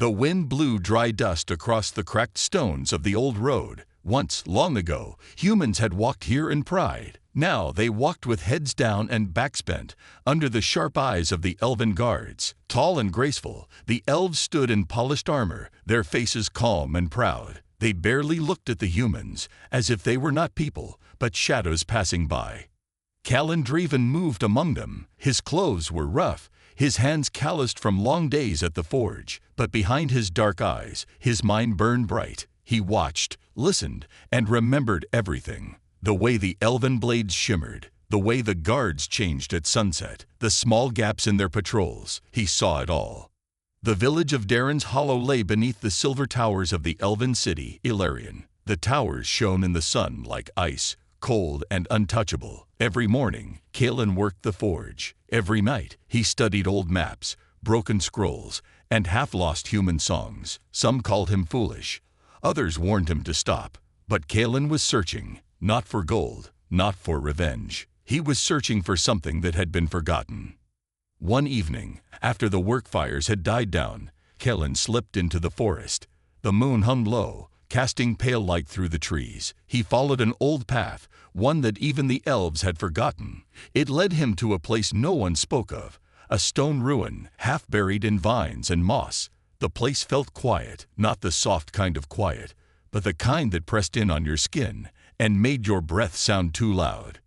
The wind blew dry dust across the cracked stones of the old road. Once, long ago, humans had walked here in pride. Now they walked with heads down and backs bent, under the sharp eyes of the elven guards. Tall and graceful, the elves stood in polished armor, their faces calm and proud. They barely looked at the humans, as if they were not people, but shadows passing by. Callan-Draven moved among them. His clothes were rough, his hands calloused from long days at the forge, but behind his dark eyes, his mind burned bright. He watched, listened, and remembered everything. The way the elven blades shimmered, the way the guards changed at sunset, the small gaps in their patrols. He saw it all. The village of Darren's Hollow lay beneath the silver towers of the elven city, Ilarion. The towers shone in the sun like ice, cold and untouchable. Every morning, Callan worked the forge. Every night, he studied old maps, broken scrolls, and half-lost human songs. Some called him foolish. Others warned him to stop. But Callan was searching, not for gold, not for revenge. He was searching for something that had been forgotten. One evening, after the work fires had died down, Callan slipped into the forest. The moon hung low, casting pale light through the trees. He followed an old path, one that even the elves had forgotten. It led him to a place no one spoke of, a stone ruin, half buried in vines and moss. The place felt quiet, not the soft kind of quiet, but the kind that pressed in on your skin and made your breath sound too loud.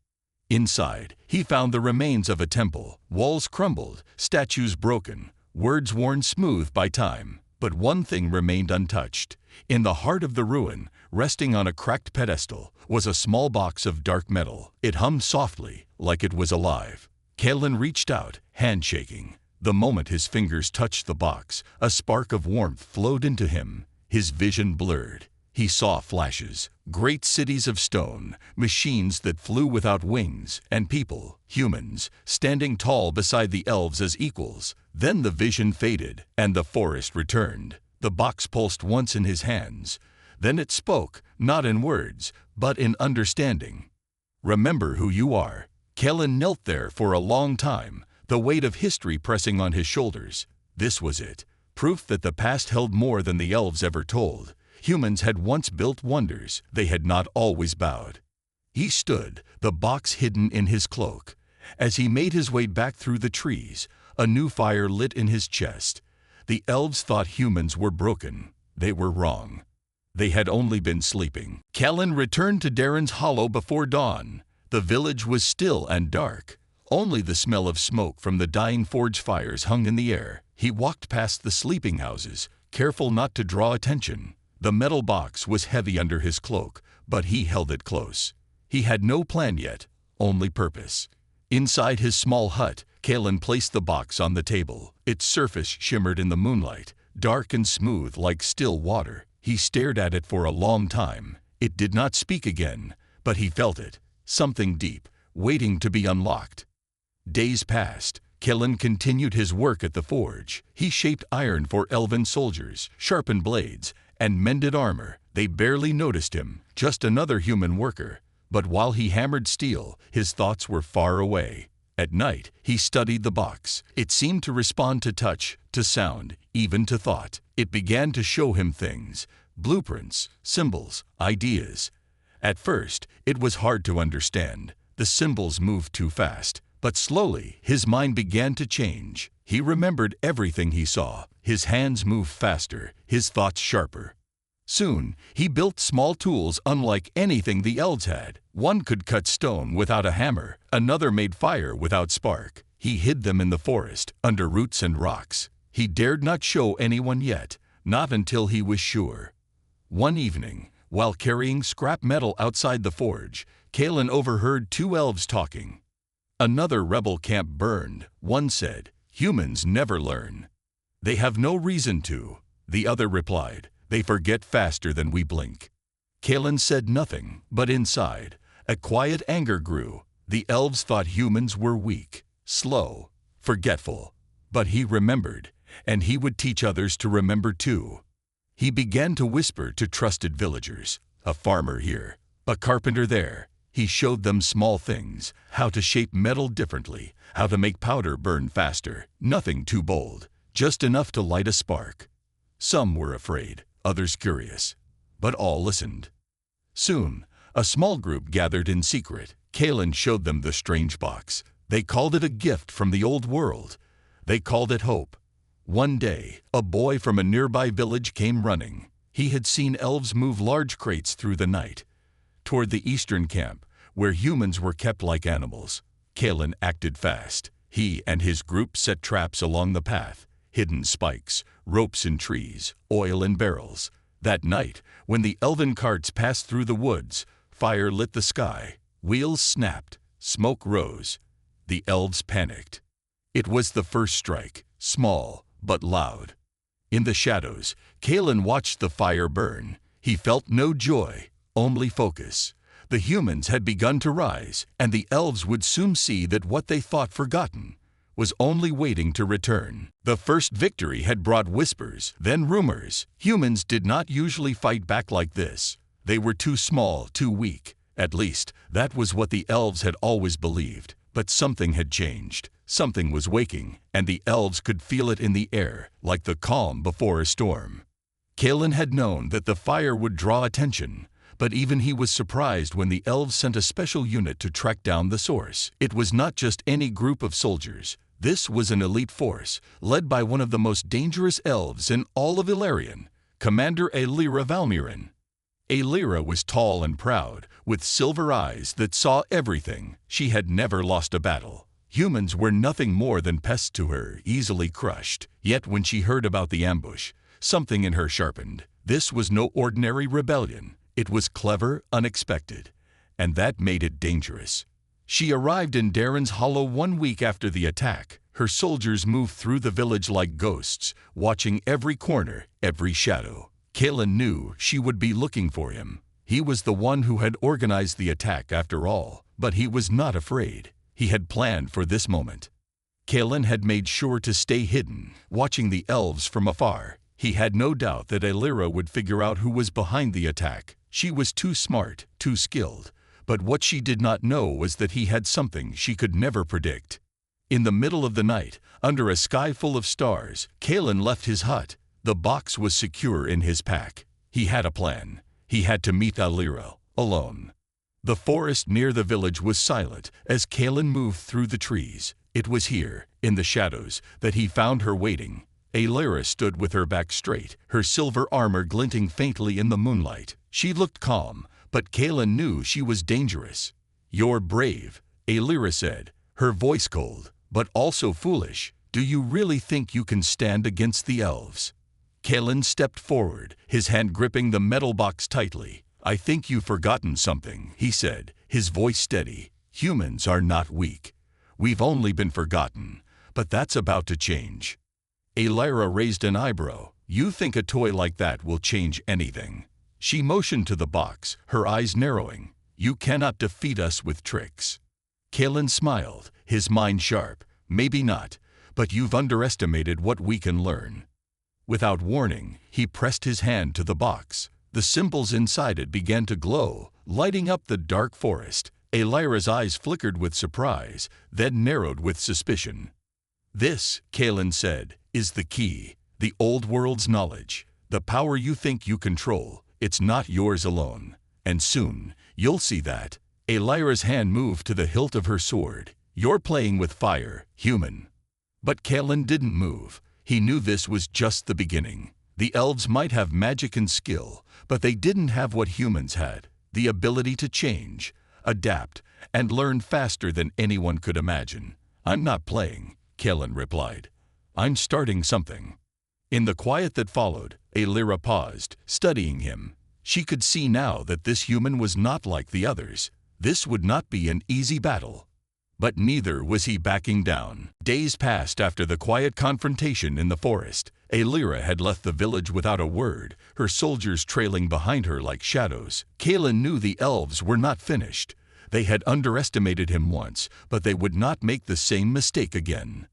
Inside, he found the remains of a temple, walls crumbled, statues broken, words worn smooth by time. But one thing remained untouched. In the heart of the ruin, resting on a cracked pedestal, was a small box of dark metal. It hummed softly, like it was alive. Callan reached out, hand shaking. The moment his fingers touched the box, a spark of warmth flowed into him. His vision blurred. He saw flashes, great cities of stone, machines that flew without wings, and people, humans, standing tall beside the elves as equals. Then the vision faded, and the forest returned. The box pulsed once in his hands. Then it spoke, not in words, but in understanding. Remember who you are. Callan knelt there for a long time, the weight of history pressing on his shoulders. This was it, proof that the past held more than the elves ever told. Humans had once built wonders. They had not always bowed. He stood, the box hidden in his cloak. As he made his way back through the trees, a new fire lit in his chest. The elves thought humans were broken. They were wrong. They had only been sleeping. Callan returned to Darren's Hollow before dawn. The village was still and dark. Only the smell of smoke from the dying forge fires hung in the air. He walked past the sleeping houses, careful not to draw attention. The metal box was heavy under his cloak, but he held it close. He had no plan yet, only purpose. Inside his small hut, Callan placed the box on the table. Its surface shimmered in the moonlight, dark and smooth like still water. He stared at it for a long time. It did not speak again, but he felt it, something deep, waiting to be unlocked. Days passed. Callan continued his work at the forge. He shaped iron for elven soldiers, sharpened blades, and mended armor. They barely noticed him, just another human worker. But while he hammered steel, his thoughts were far away. At night, he studied the box. It seemed to respond to touch, to sound, even to thought. It began to show him things, blueprints, symbols, ideas. At first, it was hard to understand. The symbols moved too fast. But slowly, his mind began to change. He remembered everything he saw. His hands moved faster, his thoughts sharper. Soon, he built small tools unlike anything the elves had. One could cut stone without a hammer, another made fire without spark. He hid them in the forest, under roots and rocks. He dared not show anyone yet, not until he was sure. One evening, while carrying scrap metal outside the forge, Callan overheard two elves talking. Another rebel camp burned. One said, "Humans never learn. They have no reason to." The other replied, "They forget faster than we blink." Callan said nothing, but inside, a quiet anger grew. The elves thought humans were weak, slow, forgetful. But he remembered, and he would teach others to remember too. He began to whisper to trusted villagers. A farmer here, a carpenter there. He showed them small things, how to shape metal differently, how to make powder burn faster. Nothing too bold, just enough to light a spark. Some were afraid, others curious, but all listened. Soon, a small group gathered in secret. Kalen showed them the strange box. They called it a gift from the old world. They called it hope. One day, a boy from a nearby village came running. He had seen elves move large crates through the night, toward the eastern camp, where humans were kept like animals. Kalen acted fast. He and his group set traps along the path, hidden spikes, ropes in trees, oil in barrels. That night, when the elven carts passed through the woods, fire lit the sky. Wheels snapped, smoke rose. The elves panicked. It was the first strike, small but loud. In the shadows, Kalen watched the fire burn. He felt no joy, only focus. The humans had begun to rise, and the elves would soon see that what they thought forgotten was only waiting to return. The first victory had brought whispers, then rumors. Humans did not usually fight back like this. They were too small, too weak. At least, that was what the elves had always believed. But something had changed. Something was waking, and the elves could feel it in the air, like the calm before a storm. Kalen had known that the fire would draw attention, but even he was surprised when the elves sent a special unit to track down the source. It was not just any group of soldiers. This was an elite force, led by one of the most dangerous elves in all of Ilarion, Commander Aelira Valmiran. Aelira was tall and proud, with silver eyes that saw everything. She had never lost a battle. Humans were nothing more than pests to her, easily crushed. Yet when she heard about the ambush, something in her sharpened. This was no ordinary rebellion. It was clever, unexpected, and that made it dangerous. She arrived in Darren's Hollow 1 week after the attack. Her soldiers moved through the village like ghosts, watching every corner, every shadow. Kalen knew she would be looking for him. He was the one who had organized the attack after all, but he was not afraid. He had planned for this moment. Kalen had made sure to stay hidden, watching the elves from afar. He had no doubt that Aelira would figure out who was behind the attack. She was too smart, too skilled, but what she did not know was that he had something she could never predict. In the middle of the night, under a sky full of stars, Kalen left his hut. The box was secure in his pack. He had a plan. He had to meet Aelira, alone. The forest near the village was silent as Kalen moved through the trees. It was here, in the shadows, that he found her waiting. Aelira stood with her back straight, her silver armor glinting faintly in the moonlight. She looked calm, but Kalen knew she was dangerous. "You're brave," Aelira said, her voice cold, but also foolish. "Do you really think you can stand against the elves?" Kalen stepped forward, his hand gripping the metal box tightly. "I think you've forgotten something," he said, his voice steady. "Humans are not weak. We've only been forgotten, but that's about to change." Aelira raised an eyebrow. "You think a toy like that will change anything?" She motioned to the box, her eyes narrowing. "You cannot defeat us with tricks." Kalen smiled, his mind sharp. "Maybe not, but you've underestimated what we can learn." Without warning, he pressed his hand to the box. The symbols inside it began to glow, lighting up the dark forest. Aelira's eyes flickered with surprise, then narrowed with suspicion. "This," Kalen said, "is the key. The old world's knowledge. The power you think you control. It's not yours alone. And soon, you'll see that." Aelira's hand moved to the hilt of her sword. "You're playing with fire, human." But Kalen didn't move. He knew this was just the beginning. The elves might have magic and skill, but they didn't have what humans had, the ability to change, adapt, and learn faster than anyone could imagine. "I'm not playing," Kalen replied. "I'm starting something." In the quiet that followed, Aelira paused, studying him. She could see now that this human was not like the others. This would not be an easy battle. But neither was he backing down. Days passed after the quiet confrontation in the forest. Aelira had left the village without a word, her soldiers trailing behind her like shadows. Kalen knew the elves were not finished. They had underestimated him once, but they would not make the same mistake again.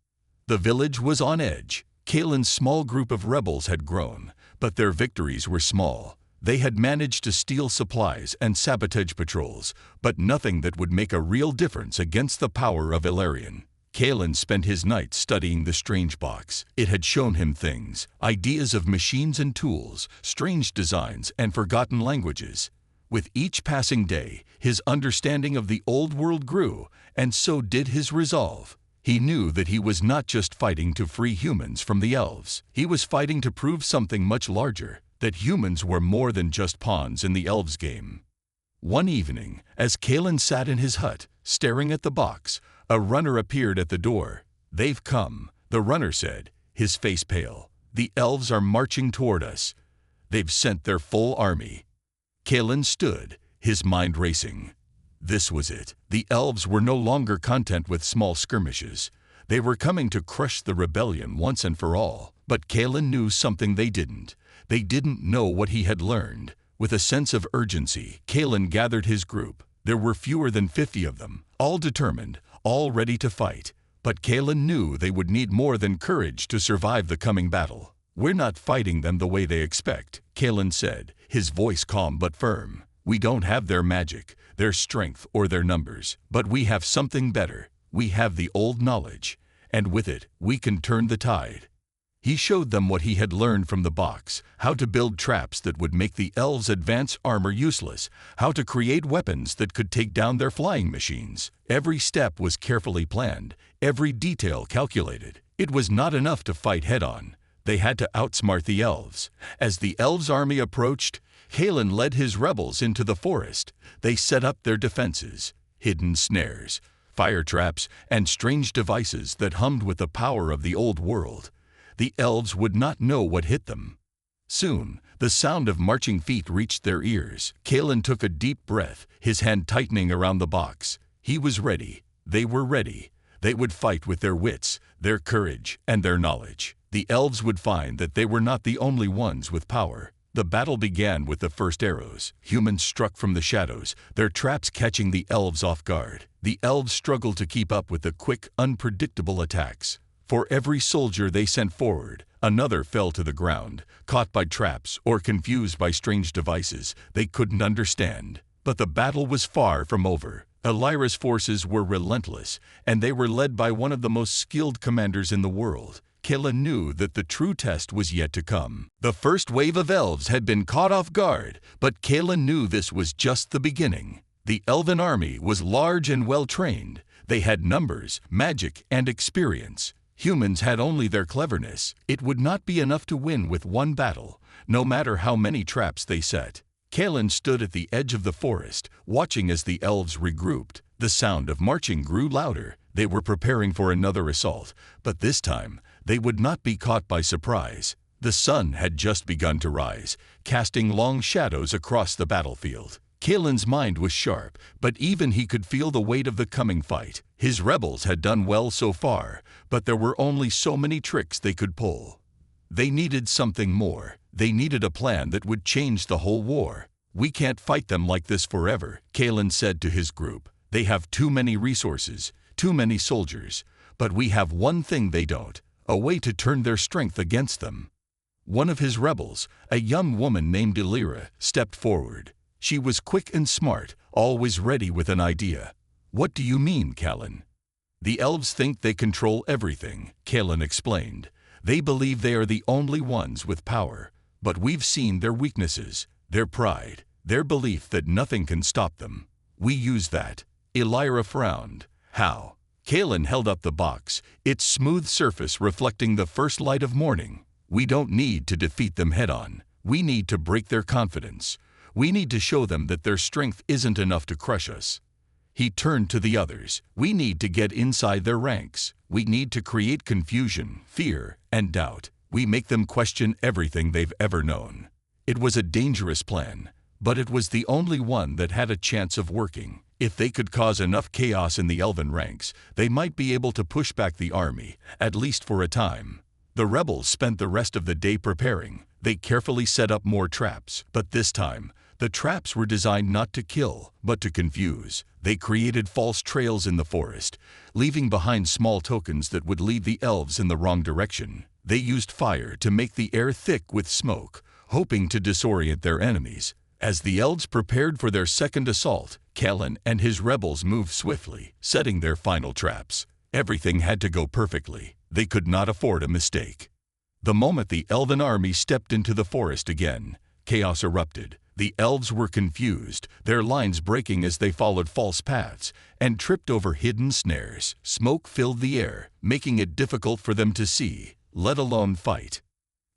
The village was on edge. Kalen's small group of rebels had grown, but their victories were small. They had managed to steal supplies and sabotage patrols, but nothing that would make a real difference against the power of Ilarion. Kalen spent his nights studying the strange box. It had shown him things, ideas of machines and tools, strange designs, and forgotten languages. With each passing day, his understanding of the old world grew, and so did his resolve. He knew that he was not just fighting to free humans from the elves. He was fighting to prove something much larger, that humans were more than just pawns in the elves' game. One evening, as Kalen sat in his hut, staring at the box, a runner appeared at the door. "They've come," the runner said, his face pale. "The elves are marching toward us. They've sent their full army." Kalen stood, his mind racing. This was it. The elves were no longer content with small skirmishes. They were coming to crush the rebellion once and for all. But Kalen knew something they didn't. They didn't know what he had learned. With a sense of urgency, Kalen gathered his group. There were fewer than 50 of them, all determined, all ready to fight. But Kalen knew they would need more than courage to survive the coming battle. "We're not fighting them the way they expect," Kalen said, his voice calm but firm. "We don't have their magic, their strength, or their numbers. But we have something better. We have the old knowledge, and with it, we can turn the tide." He showed them what he had learned from the box, how to build traps that would make the elves' advanced armor useless, how to create weapons that could take down their flying machines. Every step was carefully planned, every detail calculated. It was not enough to fight head-on. They had to outsmart the elves. As the elves' army approached, Kalen led his rebels into the forest. They set up their defenses, hidden snares, fire traps, and strange devices that hummed with the power of the old world. The elves would not know what hit them. Soon, the sound of marching feet reached their ears. Kalen took a deep breath, his hand tightening around the box. He was ready. They were ready. They would fight with their wits, their courage, and their knowledge. The elves would find that they were not the only ones with power. The battle began with the first arrows. Humans struck from the shadows, their traps catching the elves off guard. The elves struggled to keep up with the quick, unpredictable attacks. For every soldier they sent forward, another fell to the ground, caught by traps or confused by strange devices they couldn't understand. But the battle was far from over. Elira's forces were relentless, and they were led by one of the most skilled commanders in the world. Kalen knew that the true test was yet to come. The first wave of elves had been caught off guard, but Kalen knew this was just the beginning. The Elven army was large and well-trained. They had numbers, magic, and experience. Humans had only their cleverness. It would not be enough to win with one battle, no matter how many traps they set. Kalen stood at the edge of the forest, watching as the elves regrouped. The sound of marching grew louder. They were preparing for another assault, but this time, they would not be caught by surprise. The sun had just begun to rise, casting long shadows across the battlefield. Kalen's mind was sharp, but even he could feel the weight of the coming fight. His rebels had done well so far, but there were only so many tricks they could pull. They needed something more. They needed a plan that would change the whole war. "We can't fight them like this forever," Kalen said to his group. "They have too many resources, too many soldiers. But we have one thing they don't, a way to turn their strength against them." One of his rebels, a young woman named Elira, stepped forward. She was quick and smart, always ready with an idea. "What do you mean, Kalen?" "The elves think they control everything," Kalen explained. "They believe they are the only ones with power. But we've seen their weaknesses, their pride, their belief that nothing can stop them. We use that." Elira frowned. "How?" Kalen held up the box, its smooth surface reflecting the first light of morning. "We don't need to defeat them head-on. We need to break their confidence. We need to show them that their strength isn't enough to crush us." He turned to the others. "We need to get inside their ranks. We need to create confusion, fear, and doubt. We make them question everything they've ever known." It was a dangerous plan, but it was the only one that had a chance of working. If they could cause enough chaos in the Elven ranks, they might be able to push back the army, at least for a time. The rebels spent the rest of the day preparing. They carefully set up more traps, but this time, the traps were designed not to kill, but to confuse. They created false trails in the forest, leaving behind small tokens that would lead the elves in the wrong direction. They used fire to make the air thick with smoke, hoping to disorient their enemies. As the elves prepared for their second assault, Kalen and his rebels moved swiftly, setting their final traps. Everything had to go perfectly. They could not afford a mistake. The moment the Elven army stepped into the forest again, chaos erupted. The elves were confused, their lines breaking as they followed false paths and tripped over hidden snares. Smoke filled the air, making it difficult for them to see, let alone fight.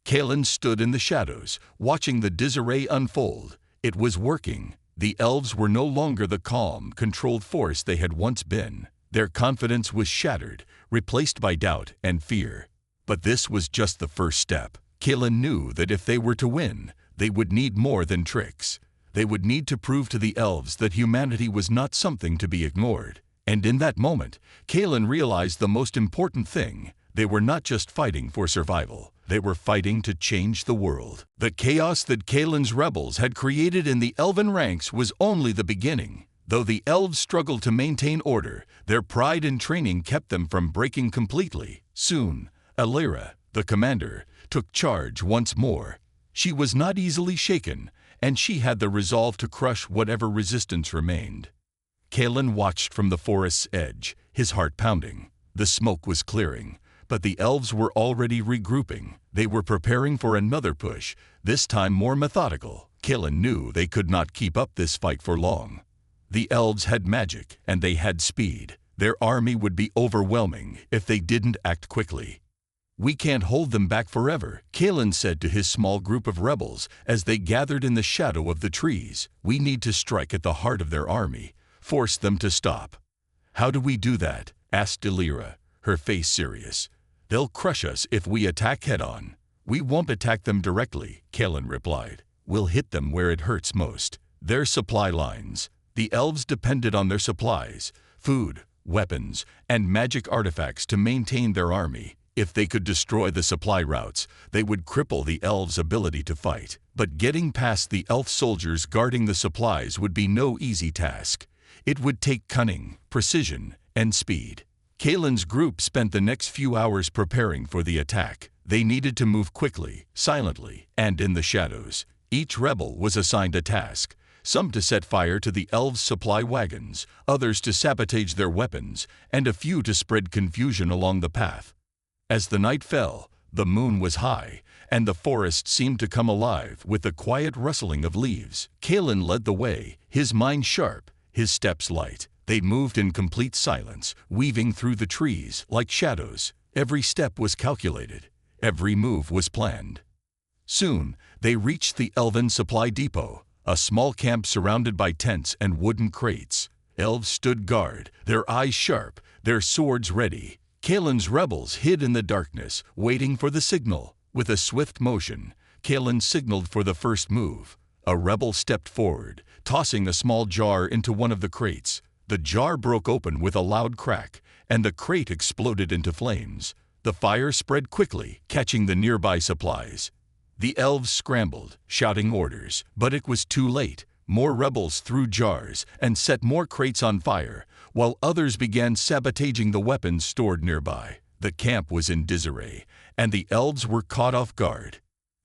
Kalen stood in the shadows, watching the disarray unfold. It was working. The elves were no longer the calm, controlled force they had once been. Their confidence was shattered, replaced by doubt and fear. But this was just the first step. Kalen knew that if they were to win, they would need more than tricks. They would need to prove to the elves that humanity was not something to be ignored. And in that moment, Kalen realized the most important thing. They were not just fighting for survival. They were fighting to change the world. The chaos that Kalen's rebels had created in the Elven ranks was only the beginning. Though the elves struggled to maintain order, their pride and training kept them from breaking completely. Soon, Elira, the commander, took charge once more. She was not easily shaken, and she had the resolve to crush whatever resistance remained. Kalen watched from the forest's edge, his heart pounding. The smoke was clearing, but the elves were already regrouping. They were preparing for another push, this time more methodical. Kalen knew they could not keep up this fight for long. The elves had magic, and they had speed. Their army would be overwhelming if they didn't act quickly. "We can't hold them back forever," Kalen said to his small group of rebels as they gathered in the shadow of the trees. "We need to strike at the heart of their army, force them to stop." "How do we do that?" asked Elira, her face serious. "They'll crush us if we attack head-on." "We won't attack them directly," Kalen replied. "We'll hit them where it hurts most. Their supply lines." The elves depended on their supplies, food, weapons, and magic artifacts to maintain their army. If they could destroy the supply routes, they would cripple the elves' ability to fight. But getting past the elf soldiers guarding the supplies would be no easy task. It would take cunning, precision, and speed. Kalen's group spent the next few hours preparing for the attack. They needed to move quickly, silently, and in the shadows. Each rebel was assigned a task. Some to set fire to the elves' supply wagons, others to sabotage their weapons, and a few to spread confusion along the path. As the night fell, the moon was high, and the forest seemed to come alive with the quiet rustling of leaves. Kalen led the way, his mind sharp, his steps light. They moved in complete silence, weaving through the trees like shadows. Every step was calculated. Every move was planned. Soon, they reached the Elven supply depot, a small camp surrounded by tents and wooden crates. Elves stood guard, their eyes sharp, their swords ready. Kalen's rebels hid in the darkness, waiting for the signal. With a swift motion, Kalen signaled for the first move. A rebel stepped forward, tossing a small jar into one of the crates. The jar broke open with a loud crack, and the crate exploded into flames. The fire spread quickly, catching the nearby supplies. The elves scrambled, shouting orders, but it was too late. More rebels threw jars and set more crates on fire, while others began sabotaging the weapons stored nearby. The camp was in disarray, and the elves were caught off guard.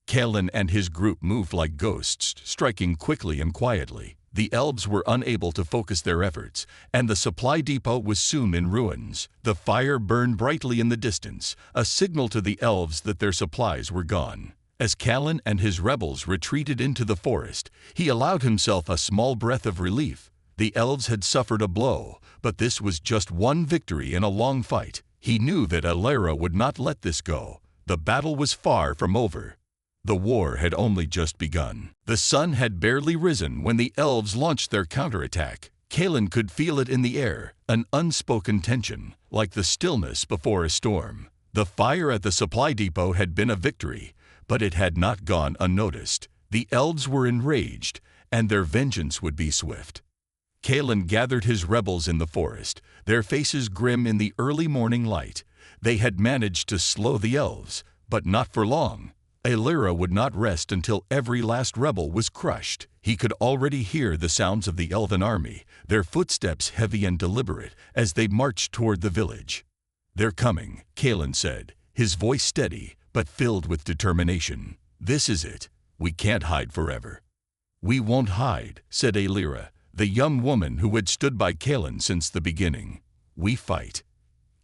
Kalen and his group moved like ghosts, striking quickly and quietly. The elves were unable to focus their efforts, and the supply depot was soon in ruins. The fire burned brightly in the distance, a signal to the elves that their supplies were gone. As Kalen and his rebels retreated into the forest, he allowed himself a small breath of relief. The elves had suffered a blow, but this was just one victory in a long fight. He knew that Elira would not let this go. The battle was far from over. The war had only just begun. The sun had barely risen when the elves launched their counterattack. Kalen could feel it in the air, an unspoken tension, like the stillness before a storm. The fire at the supply depot had been a victory, but it had not gone unnoticed. The elves were enraged, and their vengeance would be swift. Kalen gathered his rebels in the forest, their faces grim in the early morning light. They had managed to slow the elves, but not for long. Elira would not rest until every last rebel was crushed. He could already hear the sounds of the Elven army, their footsteps heavy and deliberate as they marched toward the village. "They're coming," Kalen said, his voice steady, but filled with determination. "This is it. We can't hide forever." "We won't hide," said Elira, the young woman who had stood by Kalen since the beginning. "We fight."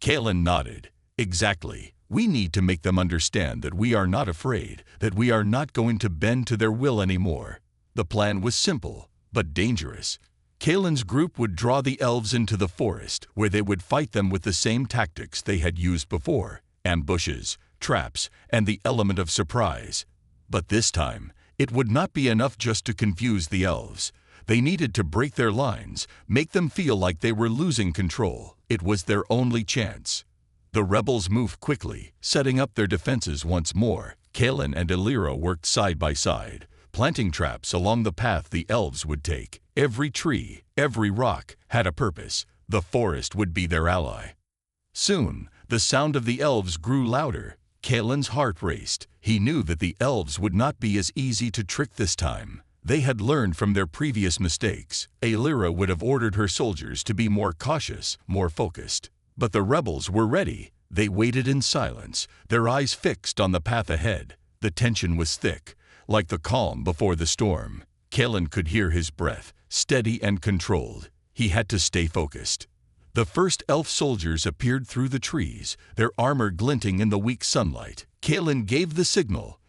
Kalen nodded. Exactly. We need to make them understand that we are not afraid, that we are not going to bend to their will anymore. The plan was simple, but dangerous. Kalen's group would draw the elves into the forest, where they would fight them with the same tactics they had used before: ambushes, traps, and the element of surprise. But this time, it would not be enough just to confuse the elves. They needed to break their lines, make them feel like they were losing control. It was their only chance. The rebels moved quickly, setting up their defenses once more. Kalen and Elira worked side by side, planting traps along the path the elves would take. Every tree, every rock had a purpose. The forest would be their ally. Soon, the sound of the elves grew louder. Kalen's heart raced. He knew that the elves would not be as easy to trick this time. They had learned from their previous mistakes. Elira would have ordered her soldiers to be more cautious, more focused. But the rebels were ready. They waited in silence, their eyes fixed on the path ahead. The tension was thick, like the calm before the storm. Kalen could hear his breath, steady and controlled. He had to stay focused. The first elf soldiers appeared through the trees, their armor glinting in the weak sunlight. Kalen gave the signal.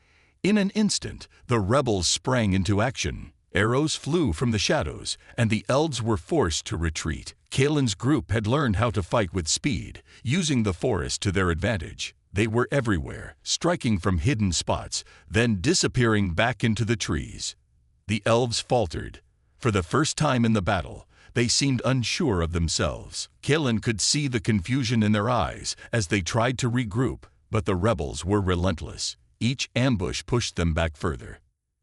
In an instant, the rebels sprang into action. Arrows flew from the shadows, and the elves were forced to retreat. Kalen's group had learned how to fight with speed, using the forest to their advantage. They were everywhere, striking from hidden spots, then disappearing back into the trees. The elves faltered. For the first time in the battle, they seemed unsure of themselves. Kalen could see the confusion in their eyes as they tried to regroup, but the rebels were relentless. Each ambush pushed them back further.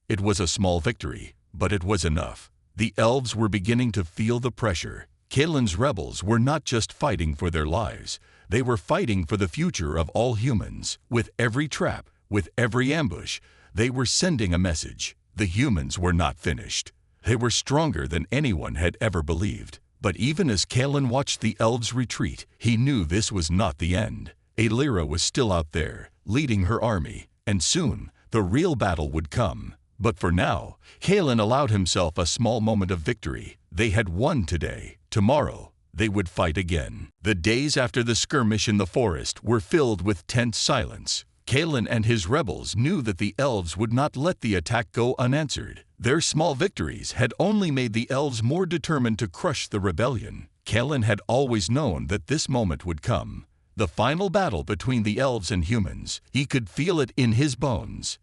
It was a small victory, but it was enough. The elves were beginning to feel the pressure. Kalen's rebels were not just fighting for their lives. They were fighting for the future of all humans. With every trap, with every ambush, they were sending a message. The humans were not finished. They were stronger than anyone had ever believed. But even as Kalen watched the elves retreat, he knew this was not the end. Elira was still out there, leading her army, and soon the real battle would come. But for now, Kalen allowed himself a small moment of victory. They had won today. Tomorrow, they would fight again. The days after the skirmish in the forest were filled with tense silence. Kalen and his rebels knew that the elves would not let the attack go unanswered. Their small victories had only made the elves more determined to crush the rebellion. Kalen had always known that this moment would come. The final battle between the elves and humans. He could feel it in his bones.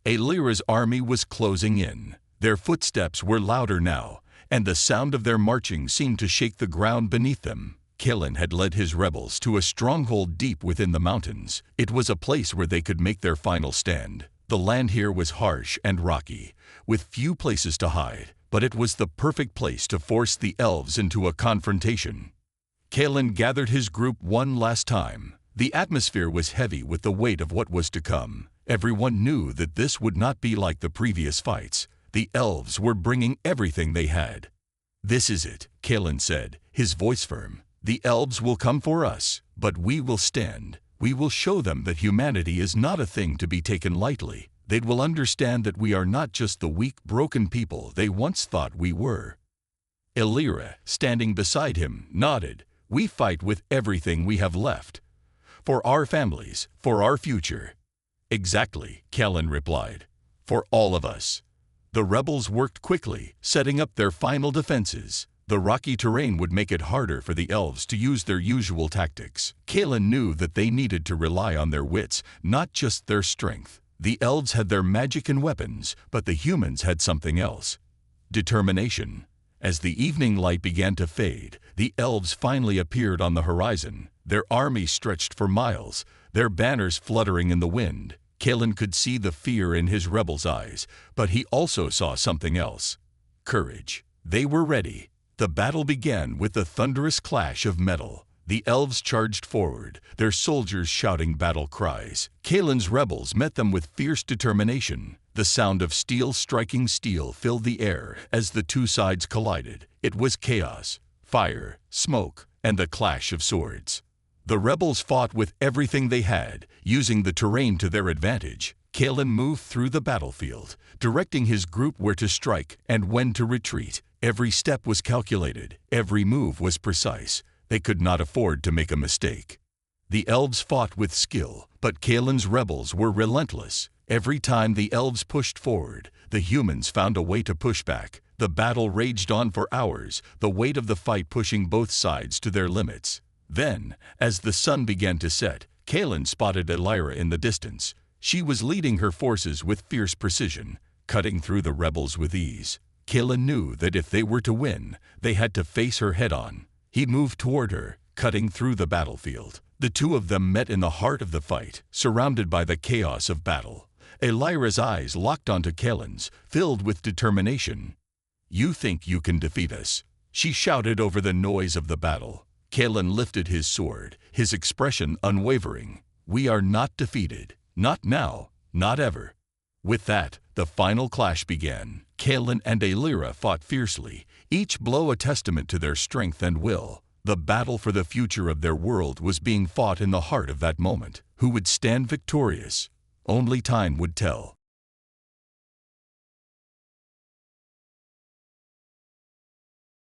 Elira's army was closing in. Their footsteps were louder now, and the sound of their marching seemed to shake the ground beneath them. Kalen had led his rebels to a stronghold deep within the mountains. It was a place where they could make their final stand. The land here was harsh and rocky, with few places to hide, but it was the perfect place to force the elves into a confrontation. Kalen gathered his group one last time. The atmosphere was heavy with the weight of what was to come. Everyone knew that this would not be like the previous fights. The elves were bringing everything they had. "This is it," Kalen said, his voice firm. "The elves will come for us, but we will stand. We will show them that humanity is not a thing to be taken lightly. They will understand that we are not just the weak, broken people they once thought we were." Elira, standing beside him, nodded. "We fight with everything we have left. For our families, for our future." "Exactly," Kalen replied. "For all of us." The rebels worked quickly, setting up their final defenses. The rocky terrain would make it harder for the elves to use their usual tactics. Kalen knew that they needed to rely on their wits, not just their strength. The elves had their magic and weapons, but the humans had something else: determination. As the evening light began to fade, the elves finally appeared on the horizon. Their army stretched for miles, their banners fluttering in the wind. Kalen could see the fear in his rebels' eyes, but he also saw something else: courage. They were ready. The battle began with the thunderous clash of metal. The elves charged forward, their soldiers shouting battle cries. Kalen's rebels met them with fierce determination. The sound of steel striking steel filled the air as the two sides collided. It was chaos, fire, smoke, and the clash of swords. The rebels fought with everything they had, using the terrain to their advantage. Kalen moved through the battlefield, directing his group where to strike and when to retreat. Every step was calculated, every move was precise. They could not afford to make a mistake. The elves fought with skill, but Kaelin's rebels were relentless. Every time the elves pushed forward, the humans found a way to push back. The battle raged on for hours, the weight of the fight pushing both sides to their limits. Then, as the sun began to set, Kaelin spotted Elira in the distance. She was leading her forces with fierce precision, cutting through the rebels with ease. Kaelin knew that if they were to win, they had to face her head-on. He moved toward her, cutting through the battlefield. The two of them met in the heart of the fight, surrounded by the chaos of battle. Elira's eyes locked onto Kaelin's, filled with determination. "You think you can defeat us?" she shouted over the noise of the battle. Kaelin lifted his sword, his expression unwavering. "We are not defeated. Not now. Not ever." With that, the final clash began. Kaelin and Elira fought fiercely, each blow a testament to their strength and will. The battle for the future of their world was being fought in the heart of that moment. Who would stand victorious? Only time would tell.